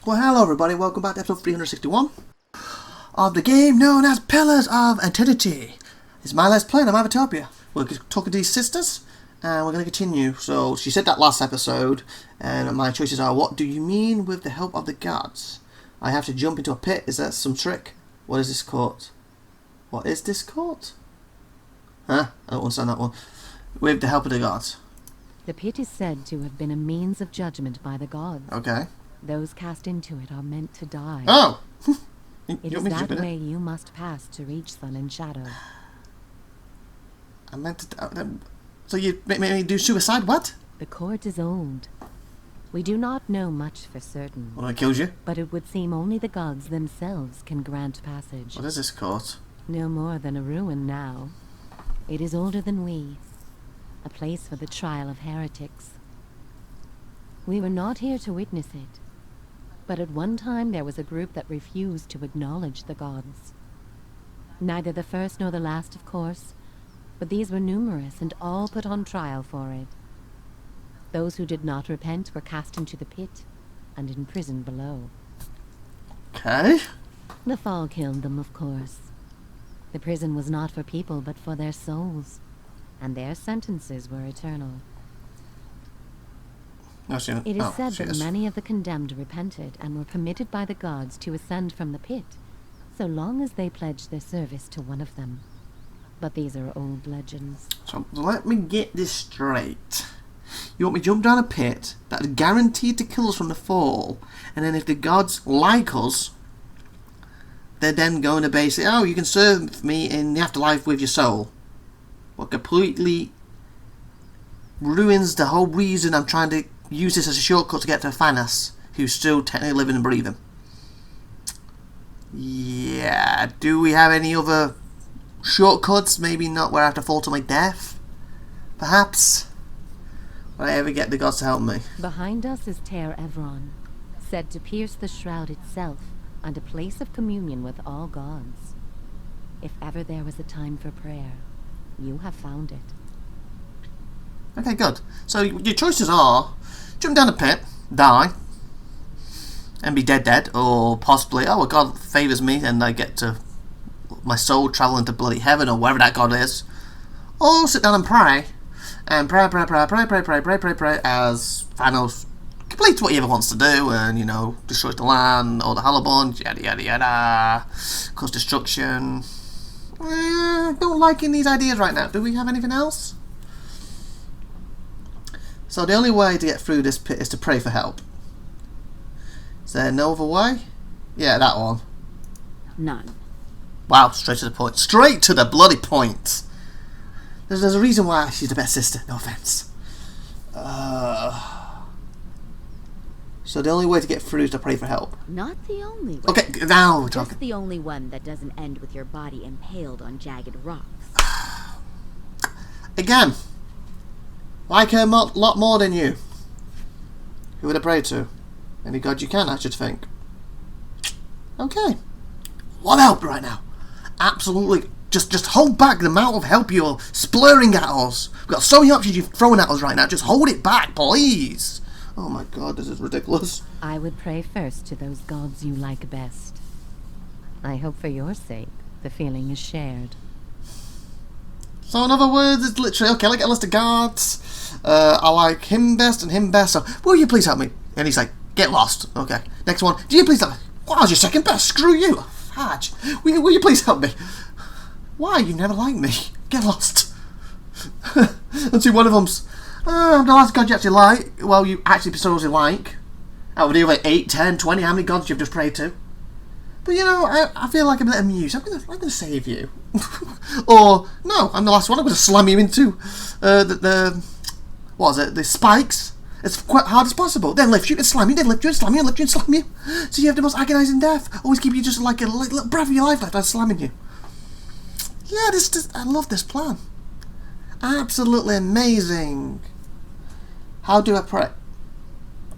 Well, hello everybody, welcome back to episode 361 of the game known as Pillars of Eternity. It's my last play, I'm IVATOPIA. We're talking to these sisters, and we're going to continue. So, she said that last episode, and my choices are, what do you mean with the help of the gods? I have to jump into a pit, is that some trick? What is this court? What is this court? Huh? I don't understand that one. With the help of the gods. The pit is said to have been a means of judgment by the gods. Okay. Those cast into it are meant to die. Oh! It is that way you must pass to reach sun and shadow. I meant to... so you make me do suicide? What? The court is old. We do not know much for certain. Well, it kills you. But it would seem only the gods themselves can grant passage. What is this court? No more than a ruin now. It is older than we. A place for the Trial of Heretics. We were not here to witness it. But at one time there was a group that refused to acknowledge the gods. Neither the first nor the last, of course, but these were numerous and all put on trial for it. Those who did not repent were cast into the pit and imprisoned below. Okay. The fall killed them, of course. The prison was not for people but for their souls, and their sentences were eternal. It is said that many of the condemned repented and were permitted by the gods to ascend from the pit, so long as they pledged their service to one of them. But these are old legends. So let me get this straight. You want me to jump down a pit that is guaranteed to kill us from the fall, and then if the gods like us, they're then going to basically, oh, you can serve me in the afterlife with your soul. What completely ruins the whole reason I'm trying to use this as a shortcut to get to Thanos, who's still technically living and breathing. Yeah, do we have any other shortcuts? Maybe not where I have to fall to my death? Perhaps? Will I ever get the gods to help me? Behind us is Ter Evron, said to pierce the shroud itself and a place of communion with all gods. If ever there was a time for prayer, you have found it. Okay, good. So your choices are jump down a pit, die, and be dead, or possibly, oh, well, God favours me and I get to my soul travel into bloody heaven or wherever that God is, or sit down and pray as Thanos completes what he ever wants to do and, you know, destroys the land, all the Halibons, yada yada yada, cause destruction. Don't like these ideas right now. Do we have anything else? So the only way to get through this pit is to pray for help. Is there no other way? Yeah, that one. None. Wow, straight to the point. Straight to the bloody point. There's a reason why she's the best sister. No offense. So the only way to get through is to pray for help. Not the only way. Okay, now we're talking. Just the only one that doesn't end with your body impaled on jagged rocks. Again. Like her a lot more than you. Who would I pray to? Any god you can, I should think. Okay. What help right now? Absolutely. Just hold back the amount of help you're splurring at us. We've got so many options you're throwing at us right now. Just hold it back, please. Oh my god, this is ridiculous. I would pray first to those gods you like best. I hope for your sake the feeling is shared. So in other words, it's literally, okay, I get a list of gods. I like him best and him best, so will you please help me? And he's like, get lost. Okay. Next one, do you please help me? Well, I was your second best, screw you. Fudge. Will you please help me? Why, you never liked me. Get lost. And see, one of them's, the last god you actually like, well, you actually supposedly like. Out of the other 8, 10, 20, how many gods you've just prayed to? But you know, I feel like I'm a bit amused. I'm gonna save you. Or no, I'm the last one. I'm gonna slam you into the what is it? The spikes. It's quite hard as possible. Then lift you and slam you. Then lift you and slam you and lift you and slam you. So you have the most agonising death. Always keep you just like a little breath of your life left by slamming you. Yeah, I love this plan. Absolutely amazing. How do I pray?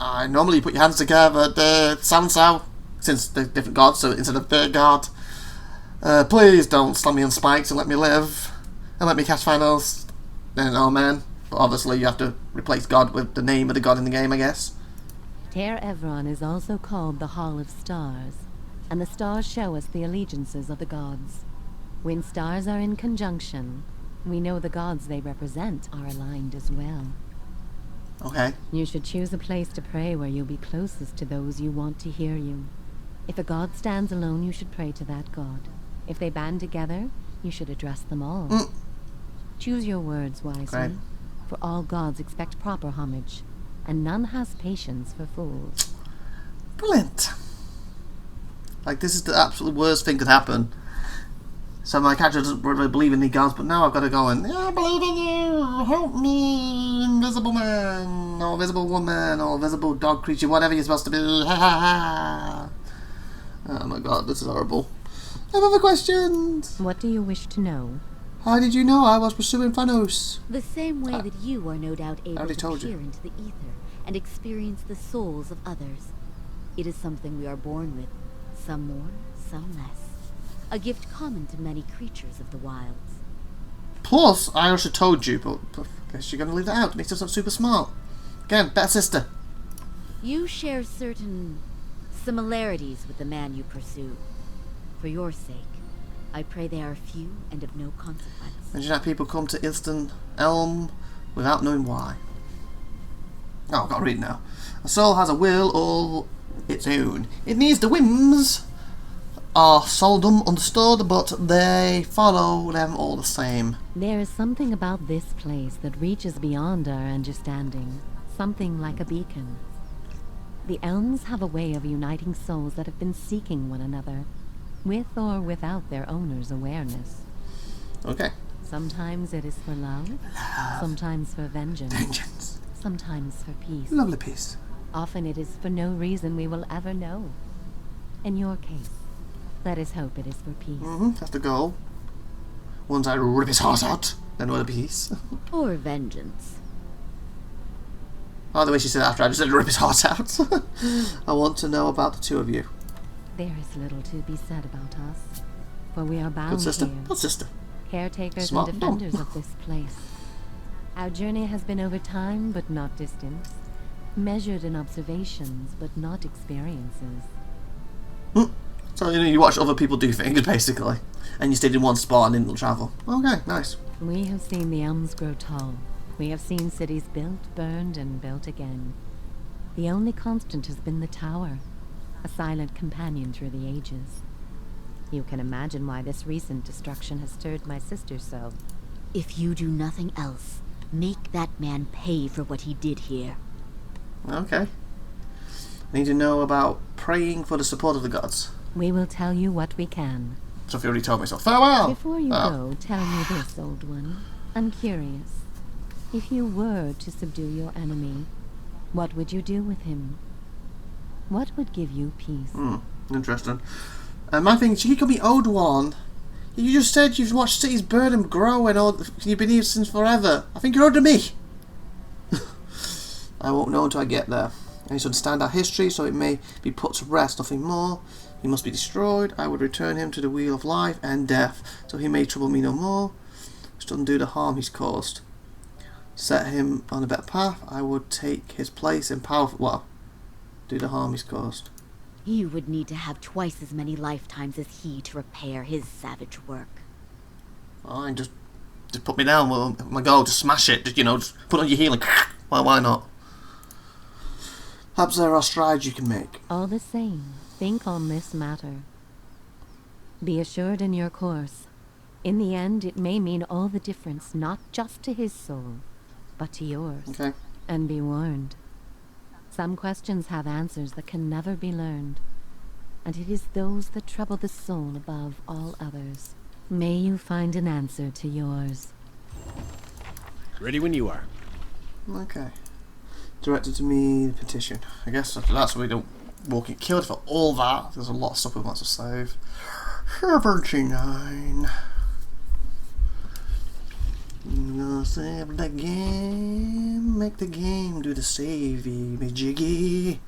I normally put your hands together. The Sansao. Since they're different gods, so instead of third god, please don't slam me on spikes and let me live, and let me catch finals. Then, oh man. But obviously you have to replace God with the name of the god in the game, I guess. Ter Evron is also called the Hall of Stars, and the stars show us the allegiances of the gods. When stars are in conjunction, we know the gods they represent are aligned as well. Okay. You should choose a place to pray where you'll be closest to those you want to hear you. If a god stands alone, you should pray to that god. If they band together, you should address them all. Choose your words wisely, Okay. for all gods expect proper homage, and none has patience for fools. Brilliant. Like, this is the absolute worst thing could happen. So my character doesn't really believe in the gods, but now I've got to go and, I believe in you, help me, invisible man, or invisible woman, or invisible dog creature, whatever you're supposed to be. Ha ha ha. Oh my god, this is horrible. I have other questions. What do you wish to know? How did you know I was pursuing Thanos? The same way that you are no doubt able already to told you. peer into the ether and experience the souls of others. It is something we are born with, some more, some less. A gift common to many creatures of the wilds. Plus, I also told you, but I guess you're going to leave that out. It makes us sound super smart. Again, better sister. You share certain similarities with the man you pursue. For your sake, I pray they are few and of no consequence. Imagine how people come to Eastern Elm without knowing why. Oh, I've got to read now. A soul has a will all its own. It needs the whims are seldom understood, but they follow them all the same. There is something about this place that reaches beyond our understanding. Something like a beacon. The elms have a way of uniting souls that have been seeking one another, with or without their owner's awareness. Okay. Sometimes it is for love, sometimes for Vengeance. sometimes for peace. Lovely piece. Often it is for no reason we will ever know. In your case, let us hope it is for peace. That's the goal. Once I rip his heart out, then what a piece. Or vengeance. Oh, the way she said it after I just said rip his heart out. I want to know about the two of you. There is little to be said about us, for we are bound Good sister. here, Good sister. caretakers Smart. and defenders of this place. Our journey has been over time, but not distance, measured in observations, but not experiences. So you watch other people do things, basically. And you stayed in one spot and didn't travel. Okay, nice. We have seen the elms grow tall. We have seen cities built, burned, and built again. The only constant has been the tower, a silent companion through the ages. You can imagine why this recent destruction has stirred my sister so. If you do nothing else, make that man pay for what he did here. Okay. I need to know about praying for the support of the gods. We will tell you what we can. Sophie already told me so. Farewell! Before you go, tell me this, old one. I'm curious. If you were to subdue your enemy, what would you do with him? What would give you peace? Interesting. My thing, she could be Old One. You just said you've watched cities burn and grow and all. You've been here since forever. I think you're older than me. I won't know until I get there. I need to understand our history so it may be put to rest, nothing more. He must be destroyed. I would return him to the wheel of life and death, so he may trouble me no more. Just undo the harm he's caused. Set him on a better path. I would take his place in power. Well, do the harm he's caused. You would need to have twice as many lifetimes as he to repair his savage work. Fine, just put me down. Well, my goal, just smash it. Just put on your healing. Why not? Perhaps there are strides you can make. All the same, think on this matter. Be assured in your course. In the end, it may mean all the difference, not just to his soul, but to yours. Okay. And be warned. Some questions have answers that can never be learned, and it is those that trouble the soul above all others. May you find an answer to yours. Ready when you are. Okay. Directed to me, the petition. I guess after that, so we don't walk get killed for all that. There's a lot of stuff we want to save. 79. I'm gonna save the game. Make the game do the savey, me jiggy.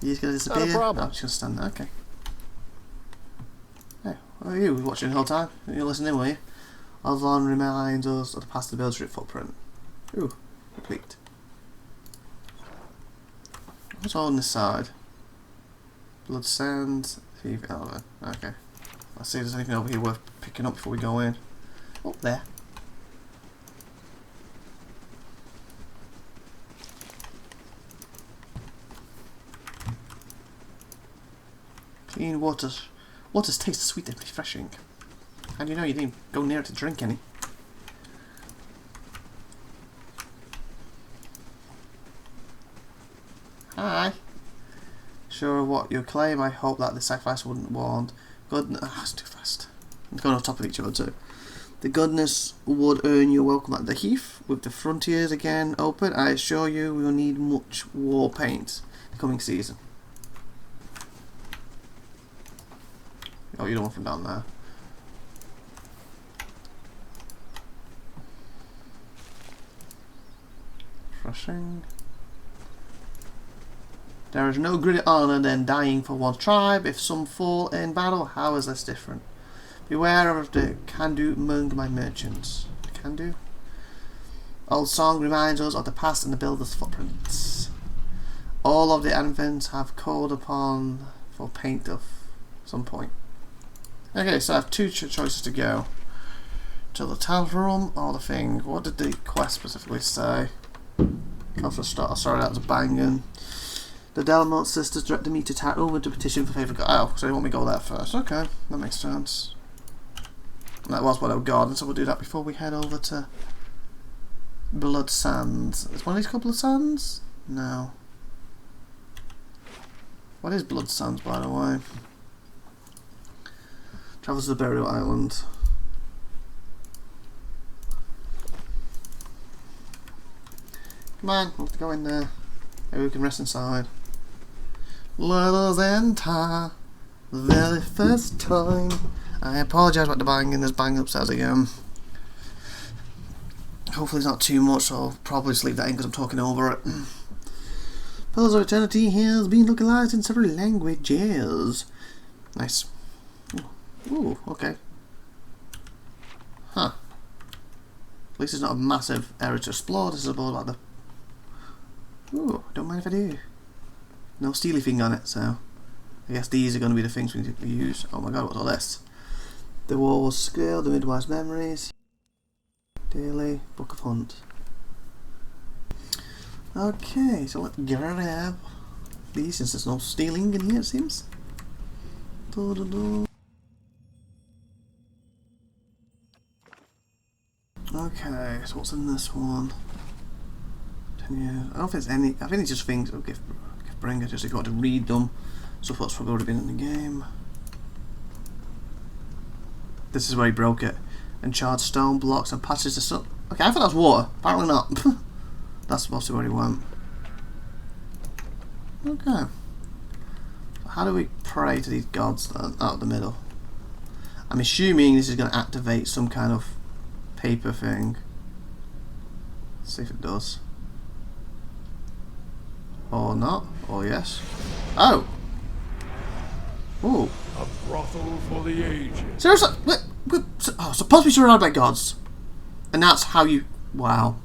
He's gonna disappear. Not a problem. No, I'm just gonna stand there. Okay. Hey, what are you watching the whole time? You're listening, were you? Alvon reminds us of the past ability footprint. Ooh, complete. What's all on this side? Blood sands. Okay. Let's see if there's anything over here worth picking up before we go in. Oh, there. Clean waters. Waters taste sweet and refreshing. And you know you didn't go near it to drink any. Hi. Sure of what you claim, I hope that the sacrifice wouldn't warrant. It's too fast. I'm going on top of each other too. The goodness would earn you welcome at the heath. With the frontiers again open, I assure you we will need much war paint the coming season. Oh, you don't want from down there. Refreshing. There is no greater honour than dying for one's tribe. If some fall in battle, how is this different? Beware of the can-do among my merchants. Can-do? Old song reminds us of the past and the builder's footprints. All of the advents have called upon for paint of some point. Okay, so I have two choices to go. To the tavern room or the thing. What did the quest specifically say? Counselor start. Sorry, that was a banging. The Delmont sisters directed me to Tower over to petition for favour. Oh, so they want me to go there first. Okay, that makes sense. And that was Widow Garden, so we'll do that before we head over to Blood Sands. Is one of these called Blood Sands? No. What is Blood Sands, by the way? Travels to the Burial Island. Come on, we'll have to go in there. Maybe we can rest inside. Let us enter the very first time. I apologise about the banging, there's bang upstairs again. Hopefully it's not too much, so I'll probably just leave that in because I'm talking over it. Pillars of Eternity has been localised in several languages. Nice. Ooh, okay. Huh. At least it's not a massive area to explore, this is about like the... Ooh, don't mind if I do. No steely thing on it, so I guess these are going to be the things we need to use. Oh my god, what's all this? The War's Scale, the Midwife's Memories, Daily, Book of Hunt. Okay, so let's grab these since there's no stealing in here, it seems. Okay, so what's in this one? 10 years. I don't think it's any. I think it's just things. Oh, gift bringer, just if you want to read them. Stuff that's probably already been in the game. This is where he broke it. And charred stone blocks and patches the sun. Okay, I thought that was water. Apparently not. That's supposed to be where he went. Okay. So how do we pray to these gods then? Out of the middle. I'm assuming this is going to activate some kind of paper thing. Let's see if it does. Or not. Or yes. Oh! Ooh. A brothel for the ages. Seriously? Oh, supposed to be surrounded by gods. And that's how you... Wow.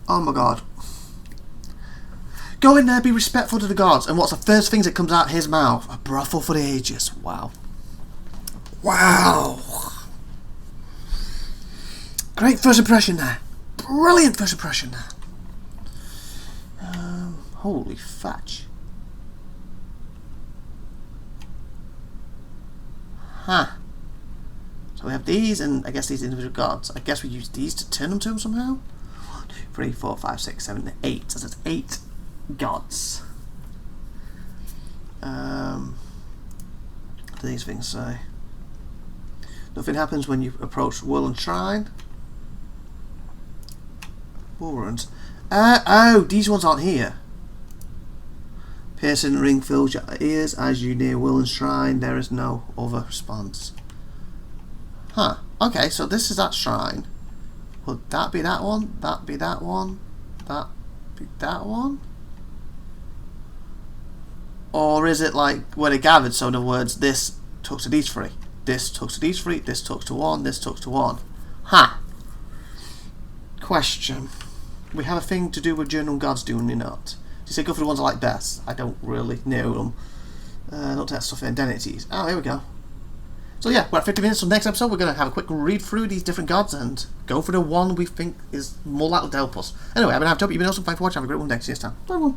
Oh my god. Go in there, be respectful to the gods. And what's the first thing that comes out of his mouth? A brothel for the ages. Wow. Wow. Great first impression there. Brilliant first impression there. Holy fudge. Huh. So we have these and I guess these individual gods. I guess we use these to turn them to them somehow. 1, 2, 3, 4, 5, 6, 7, 8. So that's 8 gods. What do these things say? Nothing happens when you approach Whirlwind Shrine. Warrants. Oh, these ones aren't here. Piercing ring fills your ears as you near Whirlwind Shrine. There is no other response. Huh. Okay, so this is that shrine. Would that be that one? That be that one? That be that one? Or is it like where they gathered? So in other words, this talks to these three. This talks to these three. This talks to one. This talks to one. Huh. Question. We have a thing to do with journal gods, do we not? You say go for the ones I like best. I don't really know them. Don't take stuff in identities. Oh, here we go. So yeah, we're at 50 minutes. So next episode, we're going to have a quick read through these different gods and go for the one we think is more likely to help us. Anyway, I've been IVATOPIA. You've been awesome. Thanks for watching. Have a great one. Next year's time. Bye, everyone.